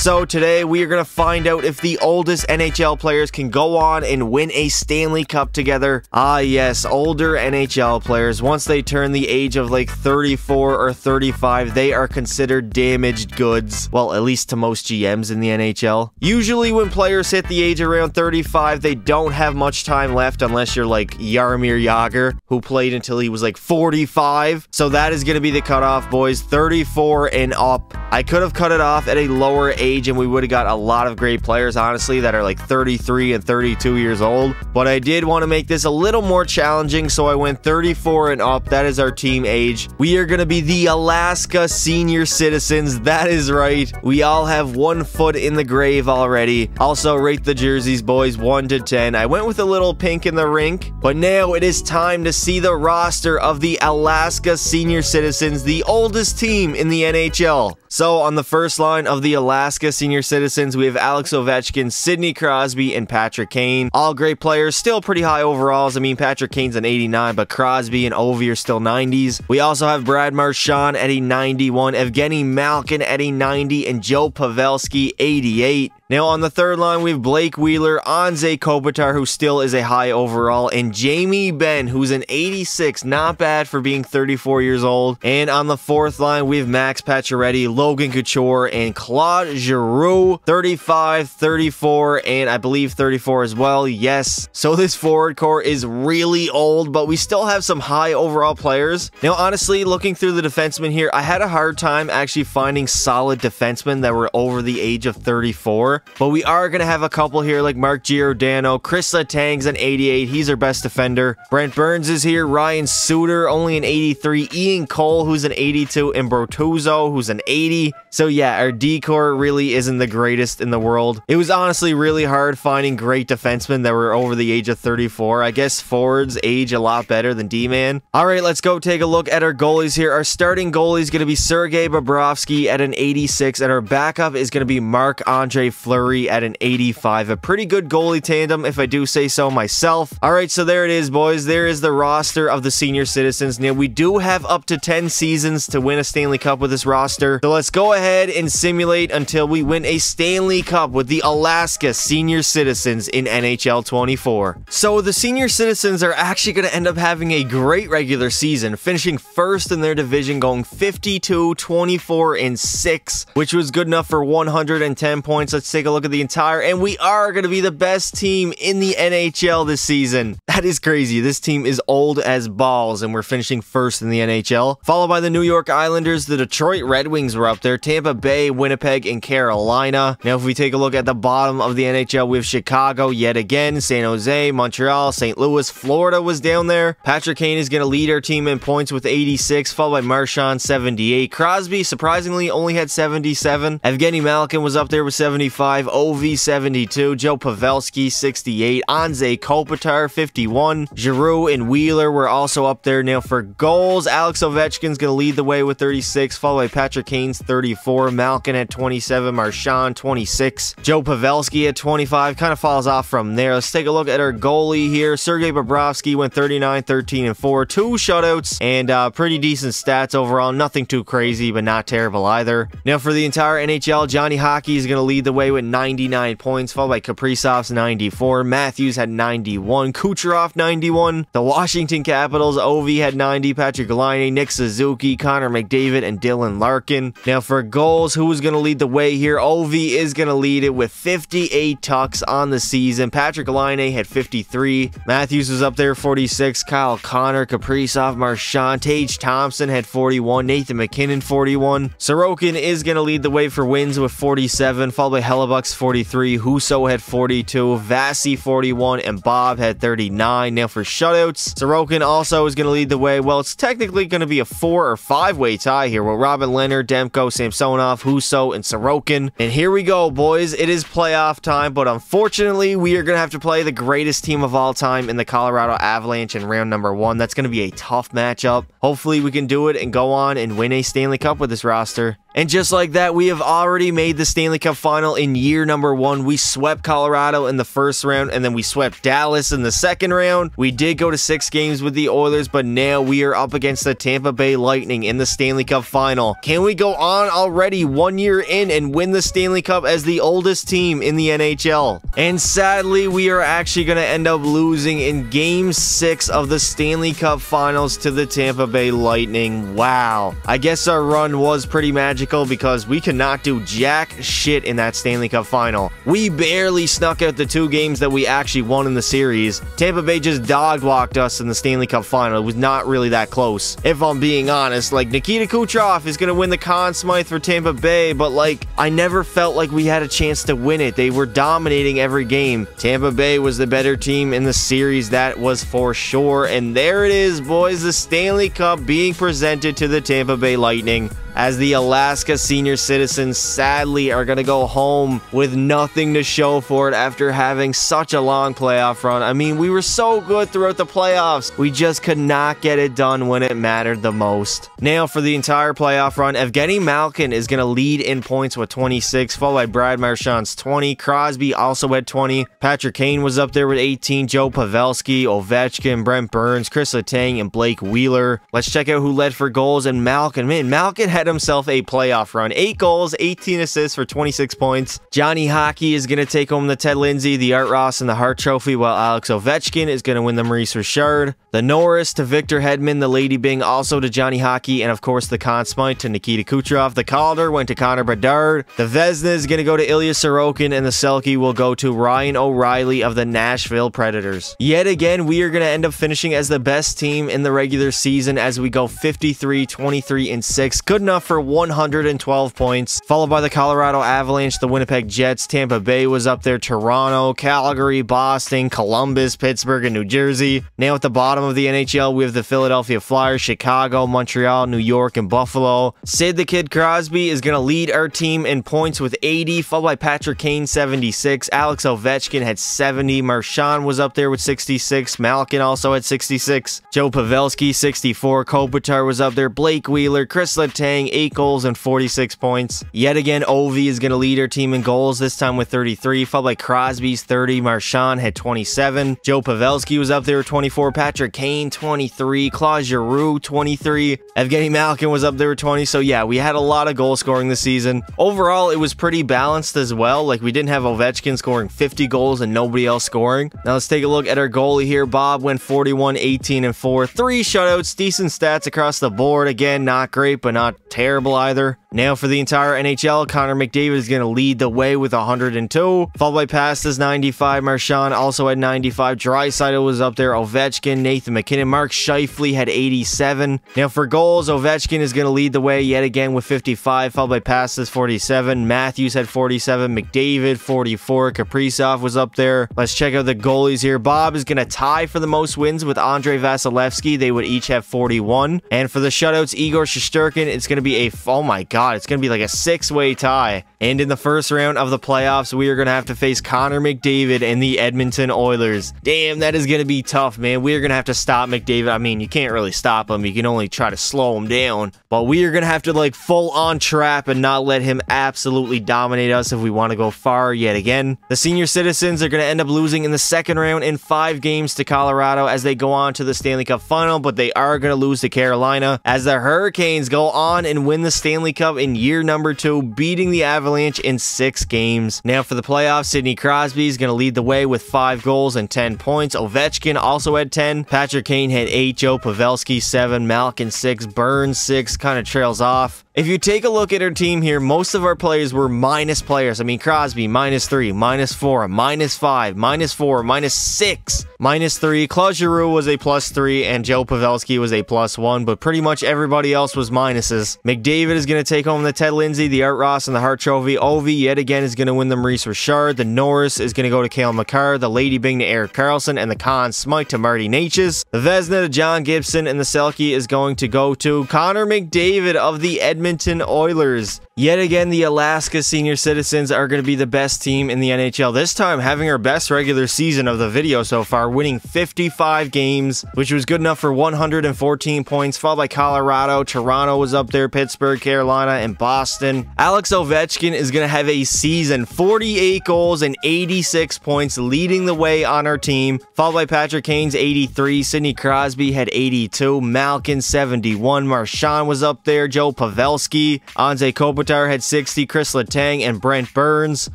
So today we are going to find out if the oldest NHL players can go on and win a Stanley Cup together. Ah yes, older NHL players, once they turn the age of like 34 or 35, they are considered damaged goods. Well, at least to most GMs in the NHL. Usually when players hit the age around 35, they don't have much time left unless you're like Jaromir Jagr, who played until he was like 45. So that is going to be the cutoff, boys. 34 and up. I could have cut it off at a lower age and we would have got a lot of great players, honestly, that are like 33 and 32 years old. But I did want to make this a little more challenging, so I went 34 and up. That is our team age. We are going to be the Alaska Senior Citizens. That is right. We all have 1 foot in the grave already. Also, rate the jerseys, boys, 1 to 10. I went with a little pink in the rink, but now it is time to see the roster of the Alaska Senior Citizens, the oldest team in the NHL. So on the first line of the Alaska Senior Citizens, we have Alex Ovechkin, Sidney Crosby, and Patrick Kane. All great players, still pretty high overalls. I mean, Patrick Kane's an 89, but Crosby and Ovi are still 90s. We also have Brad Marchand at a 91, Evgeny Malkin at a 90, and Joe Pavelski, 88. Now on the third line, we have Blake Wheeler, Anze Kopitar, who still is a high overall, and Jamie Benn, who's an 86, not bad for being 34 years old. And on the fourth line, we have Max Pacioretty, Logan Couture, and Claude Giroux, 35, 34, and I believe 34 as well, yes. So this forward core is really old, but we still have some high overall players. Now honestly, looking through the defensemen here, I had a hard time actually finding solid defensemen that were over the age of 34. But we are going to have a couple here like Mark Giordano, Chris Letang's an 88, he's our best defender. Brent Burns is here, Ryan Suter, only an 83, Ian Cole, who's an 82, and Bortuzzo, who's an 80. So yeah, our D-core really isn't the greatest in the world. It was honestly really hard finding great defensemen that were over the age of 34. I guess forwards age a lot better than D-man. Alright, let's go take a look at our goalies here. Our starting goalie is going to be Sergei Bobrovsky at an 86, and our backup is going to be Marc-Andre Fleury at an 85. A pretty good goalie tandem, if I do say so myself. Alright, so there it is, boys. There is the roster of the Senior Citizens. Now, we do have up to 10 seasons to win a Stanley Cup with this roster. So let's go ahead and simulate until we win a Stanley Cup with the Alaska Senior Citizens in NHL 24. So the Senior Citizens are actually going to end up having a great regular season, finishing first in their division, going 52, 24, and 6, which was good enough for 110 points. Let's take a look at the entire, and we are going to be the best team in the NHL this season. That is crazy. This team is old as balls, and we're finishing first in the NHL. Followed by the New York Islanders, the Detroit Red Wings were up there, Tampa Bay, Winnipeg, and Carolina. Now, if we take a look at the bottom of the NHL, we have Chicago yet again, San Jose, Montreal, St. Louis, Florida was down there. Patrick Kane is going to lead our team in points with 86, followed by Marchand, 78. Crosby, surprisingly, only had 77. Evgeny Malkin was up there with 75. Ovi, 72. Joe Pavelski, 68. Anze Kopitar, 51. Giroux and Wheeler were also up there. Now for goals, Alex Ovechkin's going to lead the way with 36, followed by Patrick Kane's 34. Malkin at 27. Marchand, 26. Joe Pavelski at 25. Kind of falls off from there. Let's take a look at our goalie here. Sergei Bobrovsky went 39, 13, and 4. 2 shutouts and pretty decent stats overall. Nothing too crazy, but not terrible either. Now for the entire NHL, Johnny Hockey is going to lead the way with 99 points, followed by Kaprizov's 94. Matthews had 91. Kucherov, 91. The Washington Capitals, Ovi had 90. Patrick Laine, Nick Suzuki, Connor McDavid, and Dylan Larkin. Now for goals, who is going to lead the way here? Ovi is going to lead it with 58 tucks on the season. Patrick Laine had 53. Matthews was up there, 46. Kyle Connor, Kaprizov, Marchand, Tage Thompson had 41. Nathan McKinnon, 41. Sorokin is going to lead the way for wins with 47, followed by Hellebuck's 43. Husso had 42. Vasi, 41. And Bob had 39. Now for shutouts, Sorokin also is going to lead the way. Well, it's technically going to be a 4 or 5-way tie here with Robin Leonard, Demko, Samsonov, Husso, and Sorokin. And here we go, boys. It is playoff time, but unfortunately, we are going to have to play the greatest team of all time in the Colorado Avalanche in round number 1. That's going to be a tough matchup. Hopefully, we can do it and go on and win a Stanley Cup with this roster. And just like that, we have already made the Stanley Cup final in year number 1. We swept Colorado in the first round, and then we swept Dallas in the second round. We did go to 6 games with the Oilers, but now we are up against the Tampa Bay Lightning in the Stanley Cup final. Can we go on already 1 year in and win the Stanley Cup as the oldest team in the NHL? And sadly, we are actually going to end up losing in Game 6 of the Stanley Cup finals to the Tampa Bay Lightning. Wow. I guess our run was pretty magical because we could not do jack shit in that Stanley Cup final. We barely snuck out the 2 games that we actually won in the series. Tampa Bay just dog-walked us in the Stanley Cup final. It was not really that close. If I'm being honest, like, Nikita Kucherov is going to win the Conn Smythe for Tampa Bay, but, like, I never felt like we had a chance to win it. They were dominating every game. Tampa Bay was the better team in the series, that was for sure. And there it is, boys, the Stanley Cup being presented to the Tampa Bay Lightning, as the Alaska senior citizens sadly are going to go home with nothing to show for it after having such a long playoff run. I mean, we were so good throughout the playoffs. We just could not get it done when it mattered the most. Now, for the entire playoff run, Evgeny Malkin is going to lead in points with 26, followed by Brad Marchand's 20. Crosby also had 20. Patrick Kane was up there with 18. Joe Pavelski, Ovechkin, Brent Burns, Chris Letang, and Blake Wheeler. Let's check out who led for goals. And Malkin, man, Malkin had himself a playoff run. 8 goals, 18 assists for 26 points. Johnny Hockey is going to take home the Ted Lindsay, the Art Ross, and the Hart Trophy, while Alex Ovechkin is going to win the Maurice Richard. The Norris to Victor Hedman, the Lady Byng also to Johnny Hockey, and of course the Conn Smythe to Nikita Kucherov. The Calder went to Connor Bedard. The Vezina is going to go to Ilya Sorokin, and the Selke will go to Ryan O'Reilly of the Nashville Predators. Yet again, we are going to end up finishing as the best team in the regular season as we go 53, 23, and 6. Good enough for 112 points, followed by the Colorado Avalanche, the Winnipeg Jets. Tampa Bay was up there, Toronto, Calgary, Boston, Columbus, Pittsburgh, and New Jersey. Now at the bottom of the NHL, we have the Philadelphia Flyers, Chicago, Montreal, New York, and Buffalo. Sid the Kid Crosby is going to lead our team in points with 80, followed by Patrick Kane, 76. Alex Ovechkin had 70. Marchand was up there with 66. Malkin also had 66. Joe Pavelski, 64. Kopitar was up there. Blake Wheeler, Chris Letang, 8 goals and 46 points. Yet again, Ovi is going to lead our team in goals, this time with 33, followed by Crosby's 30. Marchand had 27. Joe Pavelski was up there with 24. Patrick Kane, 23. Claude Giroux, 23. Evgeny Malkin was up there with 20. So yeah, we had a lot of goal scoring this season. Overall, it was pretty balanced as well. Like, we didn't have Ovechkin scoring 50 goals and nobody else scoring. Now let's take a look at our goalie here. Bob went 41, 18, and 4. 3 shutouts, decent stats across the board. Again, not great, but not terrible either. Now for the entire NHL, Connor McDavid is going to lead the way with 102, followed by Pasta's 95. Marchand also had 95. Draisaitl was up there. Ovechkin, Nathan McKinnon, Mark Scheifele had 87. Now for goals, Ovechkin is going to lead the way yet again with 55, followed by Pasta's 47. Matthews had 47. McDavid 44. Kaprizov was up there. Let's check out the goalies here. Bob is going to tie for the most wins with Andrei Vasilevsky. They would each have 41. And for the shutouts, Igor Shesterkin, it's going to be a, oh my god, it's going to be like a 6-way tie. And in the first round of the playoffs, we are going to have to face Connor McDavid and the Edmonton Oilers. Damn, that is going to be tough, man. We are going to have to stop McDavid. I mean, you can't really stop him. You can only try to slow him down. But we are going to have to, like, full on trap and not let him absolutely dominate us if we want to go far yet again. The senior citizens are going to end up losing in the second round in 5 games to Colorado as they go on to the Stanley Cup final, but they are going to lose to Carolina as the Hurricanes go on and win the Stanley Cup in year number 2, beating the Avalanche in 6 games. Now for the playoffs, Sidney Crosby is going to lead the way with 5 goals and 10 points. Ovechkin also had 10. Patrick Kane had 8. Joe Pavelski 7. Malkin 6. Burns 6. Kind of trails off. If you take a look at our team here, most of our players were minus players. I mean, Crosby, -3, -4, -5, -4, -6, -3. Claude Giroux was a +3, and Joe Pavelski was a +1, but pretty much everybody else was minuses. McDavid is going to take home the Ted Lindsay, the Art Ross, and the Hart Trophy. Ovi, yet again, is going to win the Maurice Richard. The Norris is going to go to Cale Makar. The Lady Byng to Erik Karlsson, and the Conn Smythe to Marty Necas. The Vezina to John Gibson, and the Selke is going to go to Connor McDavid of the Edmonton Oilers. Yet again, the Alaska Senior Citizens are going to be the best team in the NHL. This time, having our best regular season of the video so far, winning 55 games, which was good enough for 114 points, followed by Colorado. Toronto was up there, Pittsburgh, Carolina, and Boston. Alex Ovechkin is going to have a season, 48 goals and 86 points, leading the way on our team, followed by Patrick Kane's 83, Sidney Crosby had 82, Malkin 71, Marchand was up there, Joe Pavelski, Anze Kopitar had 60, Chris Letang, and Brent Burns.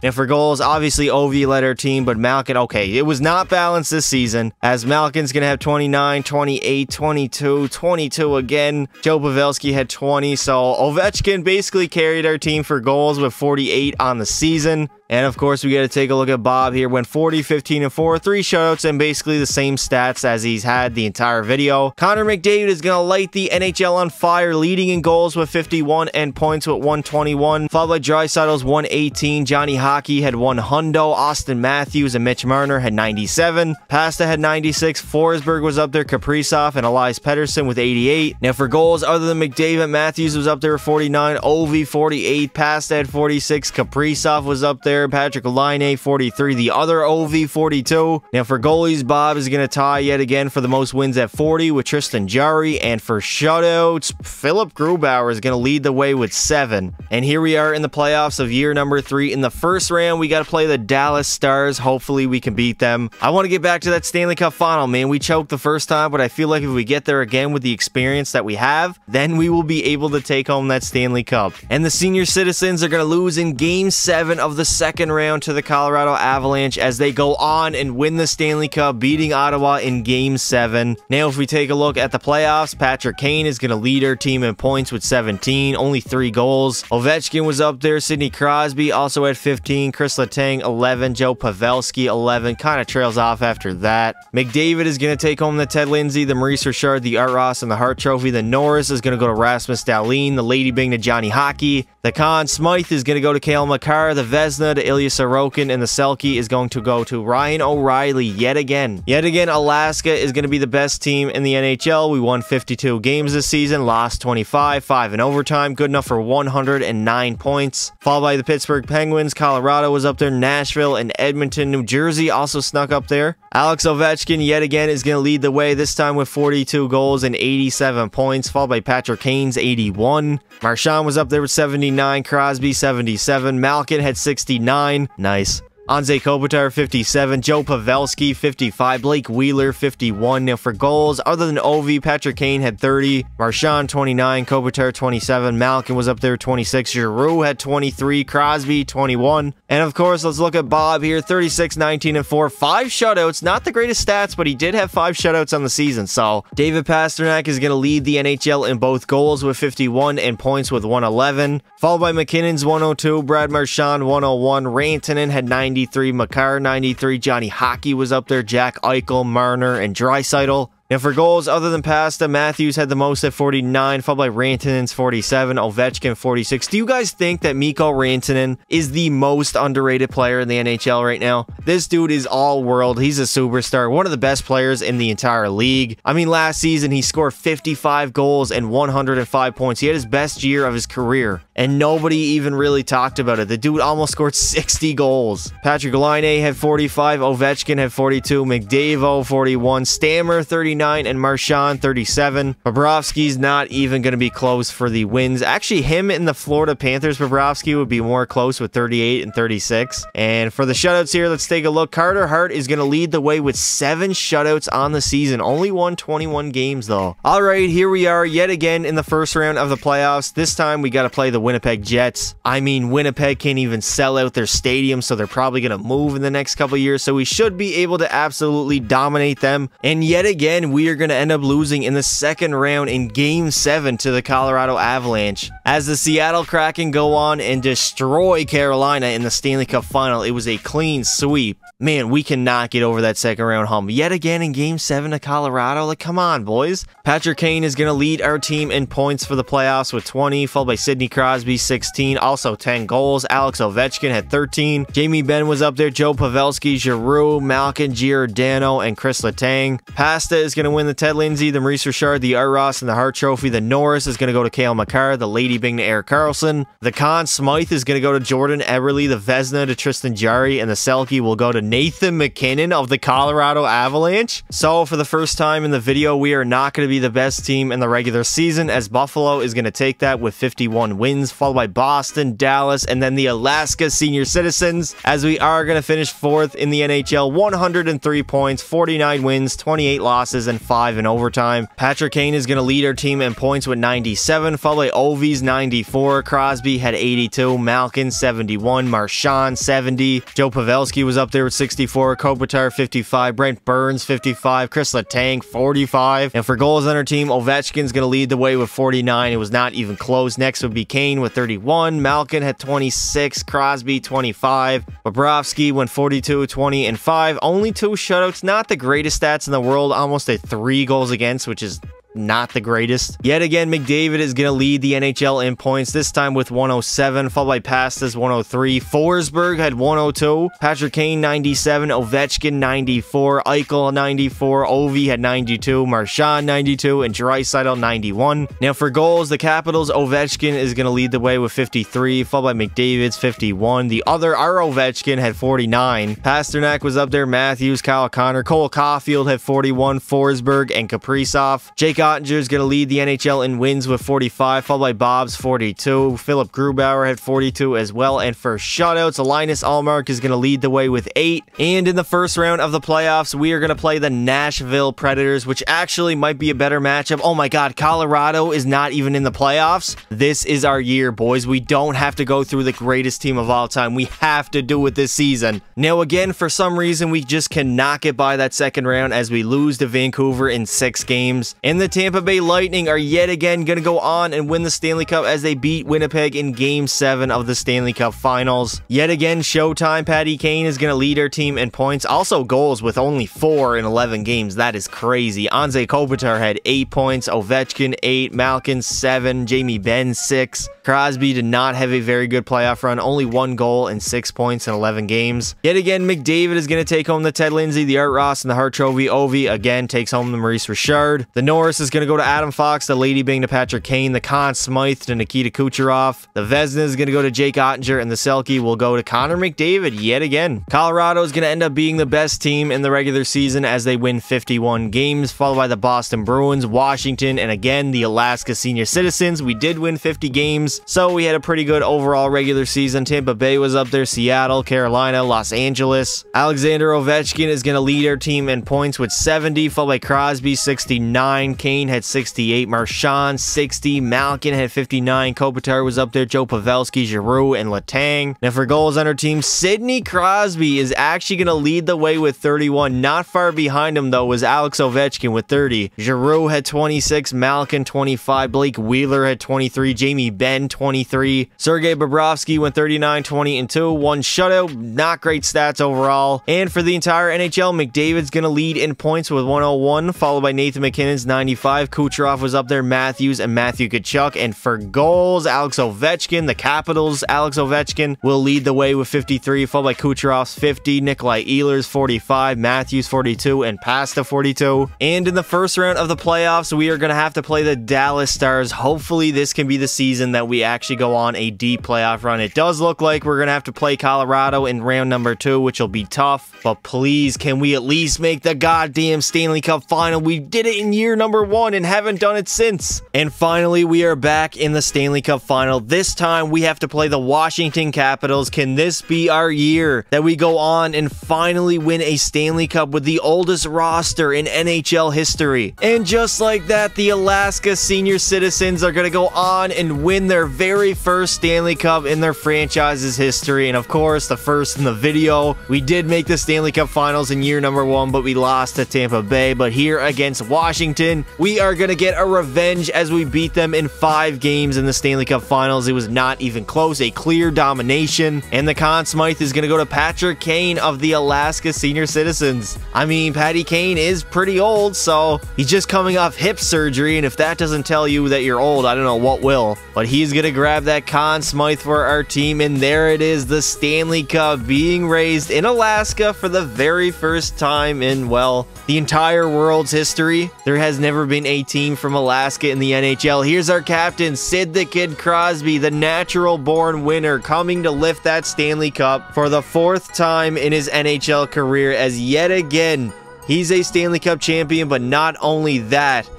And for goals, obviously Ovi led our team, but Malkin, okay, it was not balanced this season, as Malkin's going to have 29, 28, 22, 22 again. Joe Pavelski had 20, so Ovechkin basically carried our team for goals with 48 on the season. And of course, we got to take a look at Bob here. Went 40, 15, and 4, 3 shutouts, and basically the same stats as he's had the entire video. Connor McDavid is going to light the NHL on fire, leading in goals with 51 and points with 121, followed by Draisaitl's 118. Johnny Hockey had 100. Austin Matthews and Mitch Marner had 97. Pasta had 96. Forsberg was up there. Kaprizov and Elias Pettersson with 88. Now for goals, other than McDavid, Matthews was up there with 49. Ovi 48. Pasta had 46. Kaprizov was up there. Patrick Laine 43, the other OV 42. Now for goalies, Bob is going to tie yet again for the most wins at 40 with Tristan Jarry, and for shutouts, Philip Grubauer is going to lead the way with 7. And here we are in the playoffs of year number 3. In the first round, we got to play the Dallas Stars. Hopefully we can beat them. I want to get back to that Stanley Cup final, man. We choked the first time, but I feel like if we get there again with the experience that we have, then we will be able to take home that Stanley Cup. And the Senior Citizens are going to lose in Game 7 of the second round to the Colorado Avalanche as they go on and win the Stanley Cup, beating Ottawa in Game 7. Now, if we take a look at the playoffs, Patrick Kane is going to lead our team in points with 17, only 3 goals. Ovechkin was up there. Sidney Crosby also had 15. Chris Letang, 11. Joe Pavelski, 11. Kind of trails off after that. McDavid is going to take home the Ted Lindsay, the Maurice Richard, the Art Ross, and the Hart Trophy. The Norris is going to go to Rasmus Dahlin. The Lady Bing to Johnny Hockey. The Conn Smythe is going to go to Cale Makar. The Vezina to Ilya Sorokin, and the Selke is going to go to Ryan O'Reilly yet again. Yet again, Alaska is going to be the best team in the NHL. We won 52 games this season, lost 25, 5 in overtime, good enough for 109 points. Followed by the Pittsburgh Penguins. Colorado was up there. Nashville and Edmonton. New Jersey also snuck up there. Alex Ovechkin yet again is going to lead the way, this time with 42 goals and 87 points, followed by Patrick Kane's 81. Marchand was up there with 79. Crosby 77. Malkin had 69. Nice. Anze Kopitar 57, Joe Pavelski 55, Blake Wheeler 51. Now for goals, other than Ovi, Patrick Kane had 30, Marchand 29, Kopitar 27, Malkin was up there 26, Giroux had 23, Crosby 21. And of course, let's look at Bob here, 36, 19, and 4, 5 shutouts. Not the greatest stats, but he did have 5 shutouts on the season. So David Pastrnak is going to lead the NHL in both goals with 51 and points with 111, followed by McKinnon's 102, Brad Marchand 101, Rantanen had 93, Makar 93, Johnny Hockey was up there, Jack Eichel, Marner, and Draisaitl. And for goals, other than Pasta, Matthews had the most at 49, followed by Rantanen's 47, Ovechkin 46. Do you guys think that Mikko Rantanen is the most underrated player in the NHL right now? This dude is all world. He's a superstar, one of the best players in the entire league. I mean, last season, he scored 55 goals and 105 points. He had his best year of his career, and nobody even really talked about it. The dude almost scored 60 goals. Patrick Laine had 45, Ovechkin had 42, McDavid 41, Stammer 39, and Marchand 37. Bobrovsky's not even going to be close for the wins. Actually, him and the Florida Panthers, Bobrovsky, would be more close with 38 and 36. And for the shutouts here, let's take a look. Carter Hart is going to lead the way with 7 shutouts on the season. Only won 21 games, though. All right, here we are yet again in the first round of the playoffs. This time, we got to play the Winnipeg Jets. I mean, Winnipeg can't even sell out their stadium, so they're probably going to move in the next couple years. So we should be able to absolutely dominate them. And yet again, we are going to end up losing in the second round in Game 7 to the Colorado Avalanche. As the Seattle Kraken go on and destroy Carolina in the Stanley Cup final, it was a clean sweep. Man, we cannot get over that second round hump. Yet again in Game 7 to Colorado, like, come on, boys. Patrick Kane is going to lead our team in points for the playoffs with 20, followed by Sidney Crosby Crosby 16, also 10 goals. Alex Ovechkin had 13. Jamie Benn was up there. Joe Pavelski, Giroux, Malkin, Giordano, and Chris Letang. Pasta is going to win the Ted Lindsay, the Maurice Richard, the Art Ross, and the Hart Trophy. The Norris is going to go to Cale Makar, the Lady Bing to Erik Karlsson. The Conn Smythe is going to go to Jordan Eberle, the Vezina to Tristan Jarry, and the Selke will go to Nathan MacKinnon of the Colorado Avalanche. So for the first time in the video, we are not going to be the best team in the regular season, as Buffalo is going to take that with 51 wins, followed by Boston, Dallas, and then the Alaska Senior Citizens, as we are going to finish 4th in the NHL, 103 points, 49 wins, 28 losses, and 5 in overtime. Patrick Kane is going to lead our team in points with 97, followed by Ovi's 94, Crosby had 82, Malkin 71, Marchand 70, Joe Pavelski was up there with 64, Kopitar 55, Brent Burns 55, Chris Letang 45, and for goals on our team, Ovechkin's going to lead the way with 49. It was not even close. Next would be Kane with 31, Malkin had 26, Crosby 25, Bobrovsky went 42, 20, and 5, only 2 shutouts, not the greatest stats in the world, almost a 3 goals against, which is not the greatest. Yet again, McDavid is going to lead the NHL in points, this time with 107, followed by Pastas 103. Forsberg had 102, Patrick Kane 97, Ovechkin 94, Eichel 94, Ovi had 92, Marchand 92, and Draisaitl 91. Now for goals, the Capitals, Ovechkin is going to lead the way with 53, followed by McDavid's 51. The other, our Ovechkin, had 49. Pasternak was up there, Matthews, Kyle Connor, Cole Caulfield had 41, Forsberg, and Kaprizov. Jake Ottinger is going to lead the NHL in wins with 45, followed by Bob's 42. Philip Grubauer had 42 as well. And for shutouts, Linus Ullmark is going to lead the way with 8. And in the first round of the playoffs, we are going to play the Nashville Predators, which actually might be a better matchup. Oh my god, Colorado is not even in the playoffs. This is our year, boys. We don't have to go through the greatest team of all time. We have to do it this season. Now again, for some reason, we just cannot get by that second round as we lose to Vancouver in 6 games. And the Tampa Bay Lightning are yet again going to go on and win the Stanley Cup as they beat Winnipeg in Game 7 of the Stanley Cup Finals. Yet again, Showtime Patty Kane is going to lead our team in points. Also goals with only 4 in 11 games. That is crazy. Anze Kopitar had 8 points, Ovechkin 8, Malkin 7, Jamie Benn 6. Crosby did not have a very good playoff run, only 1 goal and 6 points in 11 games. Yet again, McDavid is going to take home the Ted Lindsay, the Art Ross, and the Hart Trophy. Ovi again takes home the Maurice Richard. The Norris is going to go to Adam Fox, the Lady Bing to Patrick Kane, the Conn Smythe to Nikita Kucherov. The Vezina is going to go to Jake Ottinger, and the Selke will go to Connor McDavid yet again. Colorado is going to end up being the best team in the regular season as they win 51 games, followed by the Boston Bruins, Washington, and again, the Alaska Senior Citizens. We did win 50 games, so we had a pretty good overall regular season. Tampa Bay was up there, Seattle, Carolina, Los Angeles. Alexander Ovechkin is going to lead our team in points with 70, followed by Crosby 69, Kane had 68, Marchand 60, Malkin had 59, Kopitar was up there, Joe Pavelski, Giroux, and Letang. Now for goals on our team, Sidney Crosby is actually going to lead the way with 31. Not far behind him though was Alex Ovechkin with 30. Giroux had 26, Malkin 25, Blake Wheeler had 23, Jamie Benn 23, Sergei Bobrovsky went 39, 20, and 2. 1 shutout, not great stats overall. And for the entire NHL, McDavid's going to lead in points with 101, followed by Nathan MacKinnon's 95. Kucherov was up there, Matthews, and Matthew Tkachuk. And for goals, Alex Ovechkin, the Capitals, Alex Ovechkin will lead the way with 53, followed by Kucherov's 50, Nikolai Ehlers 45, Matthews 42, and Pasta 42. And in the first round of the playoffs, we are going to have to play the Dallas Stars. Hopefully, this can be the season that we actually go on a deep playoff run. It does look like we're going to have to play Colorado in round number 2, which will be tough. But please, can we at least make the goddamn Stanley Cup final? We did it in year number 1 and haven't done it since. And finally, we are back in the Stanley Cup final. This time, we have to play the Washington Capitals. Can this be our year that we go on and finally win a Stanley Cup with the oldest roster in NHL history? And just like that, the Alaska Senior Citizens are going to go on and win their very first Stanley Cup in their franchise's history. And of course, the first in the video. We did make the Stanley Cup finals in year number 1, but we lost to Tampa Bay. But here against Washington, We are going to get a revenge as we beat them in 5 games in the Stanley Cup Finals. It was not even close, a clear domination. And the Conn Smythe is going to go to Patrick Kane of the Alaska Senior Citizens. I mean, Patty Kane is pretty old, so he's just coming off hip surgery, and if that doesn't tell you that you're old, I don't know what will. But he's going to grab that Conn Smythe for our team, and there it is, the Stanley Cup being raised in Alaska for the very first time in, well, the entire world's history. There has never been a team from Alaska in the NHL. Here's our captain, Sid the Kid Crosby, the natural-born winner, coming to lift that Stanley Cup for the 4th time in his NHL career, as yet again, he's a Stanley Cup champion. But not only that,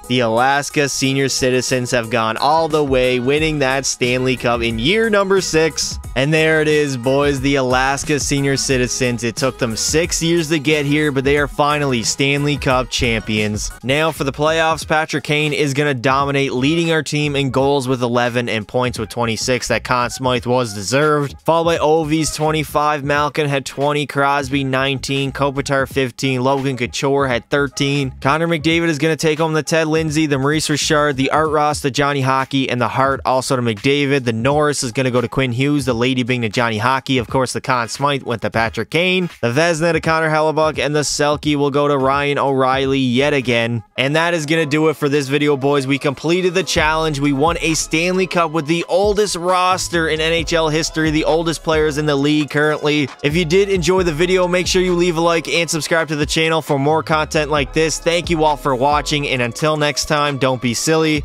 the Alaska Senior Citizens have gone all the way, winning that Stanley Cup in year number 6. And there it is, boys, the Alaska Senior Citizens. It took them 6 years to get here, but they are finally Stanley Cup champions. Now for the playoffs, Patrick Kane is going to dominate, leading our team in goals with 11 and points with 26. That Conn Smythe was deserved. Followed by Ovi's 25, Malkin had 20, Crosby 19, Kopitar 15, Logan Couture had 13. Connor McDavid is going to take home the Ted Lindsay, the Maurice Richard, the Art Ross, the Johnny Hockey, and the Hart also to McDavid. The Norris is going to go to Quinn Hughes, the Lady Bing to Johnny Hockey. Of course, the Conn Smythe went to Patrick Kane. The Vezina to Connor Hellebuck, and the Selke will go to Ryan O'Reilly yet again. And that is going to do it for this video, boys. We completed the challenge. We won a Stanley Cup with the oldest roster in NHL history, the oldest players in the league currently. If you did enjoy the video, make sure you leave a like and subscribe to the channel for more content like this. Thank you all for watching, and until next time, don't be silly.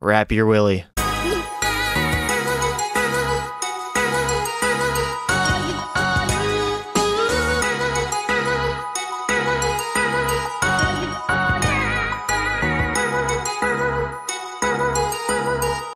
Wrap your willy.